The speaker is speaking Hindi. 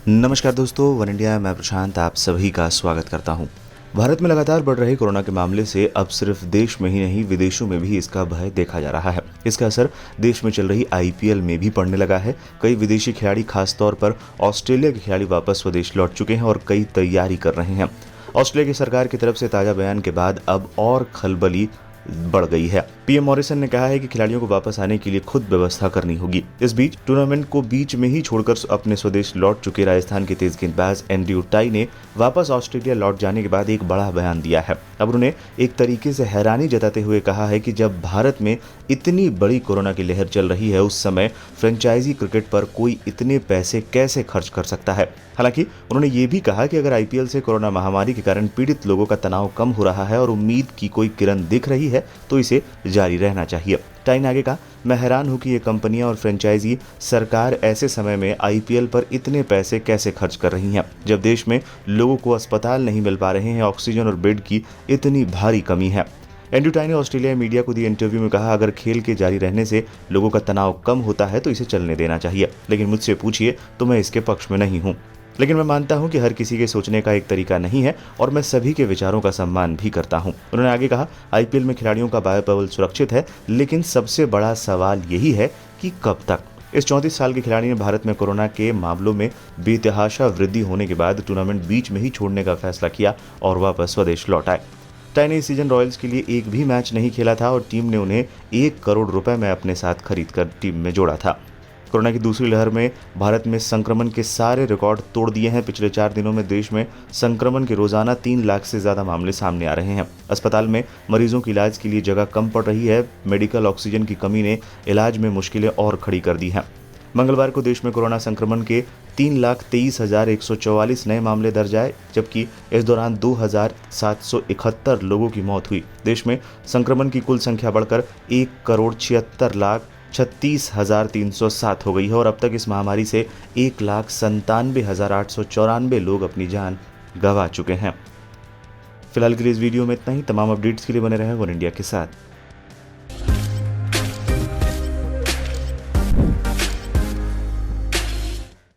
नमस्कार दोस्तों, वन इंडिया मैं प्रशांत आप सभी का स्वागत करता हूं। भारत में लगातार बढ़ रहे कोरोना के मामले से अब सिर्फ देश में ही नहीं विदेशों में भी इसका भय देखा जा रहा है। इसका असर देश में चल रही आईपीएल में भी पड़ने लगा है। कई विदेशी खिलाड़ी, खासतौर पर ऑस्ट्रेलिया के खिलाड़ी वापस स्वदेश लौट चुके हैं और कई तैयारी कर रहे हैं। ऑस्ट्रेलिया की सरकार की तरफ से ताजा बयान के बाद अब और खलबली बढ़ गई है। पीएम मॉरिसन ने कहा है कि खिलाड़ियों को वापस आने के लिए खुद व्यवस्था करनी होगी। इस बीच टूर्नामेंट को बीच में ही छोड़कर अपने स्वदेश लौट चुके राजस्थान के तेज गेंदबाज एंड्रयू टाई ने वापस ऑस्ट्रेलिया लौट जाने के बाद एक बड़ा बयान दिया है। अब उन्होंने एक तरीके से हैरानी जताते हुए कहा है कि जब भारत में इतनी बड़ी कोरोना की लहर चल रही है, उस समय फ्रेंचाइजी क्रिकेट पर कोई इतने पैसे कैसे खर्च कर सकता है। हालांकि उन्होंने ये भी कहा कि अगर आईपीएल से कोरोना महामारी के कारण पीड़ित लोगों का तनाव कम हो रहा है और उम्मीद की कोई किरण दिख रही है तो इसे जारी रहना चाहिए। टाई ने आगे कहा, मैं हैरान हूं कि ये कंपनियां और फ्रेंचाइजी सरकार ऐसे समय में आईपीएल पर इतने पैसे कैसे खर्च कर रही हैं, जब देश में लोगों को अस्पताल नहीं मिल पा रहे हैं, ऑक्सीजन और बेड की इतनी भारी कमी है। एंड्रयू टाई ने ऑस्ट्रेलिया मीडिया को दिए इंटरव्यू में कहा, अगर खेल के जारी रहने से लोगों का तनाव कम होता है तो इसे चलने देना चाहिए, लेकिन मुझसे पूछिए तो मैं इसके पक्ष में नहीं हूं। लेकिन मैं मानता हूं कि हर किसी के सोचने का एक तरीका नहीं है और मैं सभी के विचारों का सम्मान भी करता हूं। उन्होंने आगे कहा, आईपीएल में खिलाड़ियों का बायो बबल सुरक्षित है, लेकिन सबसे बड़ा सवाल यही है कि कब तक। इस 34 साल के खिलाड़ी ने भारत में कोरोना के मामलों में बेतहाशा वृद्धि होने के बाद टूर्नामेंट बीच में ही छोड़ने का फैसला किया और वापस स्वदेश लौट आए। टाई ने इस सीजन रॉयल्स के लिए एक भी मैच नहीं खेला था और टीम ने उन्हें 1 करोड़ रुपए में अपने साथ खरीद कर टीम में जोड़ा था। कोरोना की दूसरी लहर में भारत में संक्रमण के सारे रिकॉर्ड तोड़ दिए हैं। पिछले 4 दिनों में देश में संक्रमण के रोजाना 3 लाख से ज्यादा मामले सामने आ रहे हैं। अस्पताल में मरीजों की इलाज के लिए जगह कम पड़ रही है। मेडिकल ऑक्सीजन की कमी ने इलाज में मुश्किलें और खड़ी कर दी हैं। मंगलवार को देश में कोरोना संक्रमण के 3,23,144 नए मामले दर्ज आए, जबकि इस दौरान 2,771 लोगों की मौत हुई। देश में संक्रमण की कुल संख्या बढ़कर 1,76,36,307 हो गई है और अब तक इस महामारी से 1,97,894 लोग अपनी जान गंवा चुके हैं। फिलहाल के लिए इस वीडियो में इतना ही। तमाम अपडेट्स के लिए बने रहें वन इंडिया के साथ।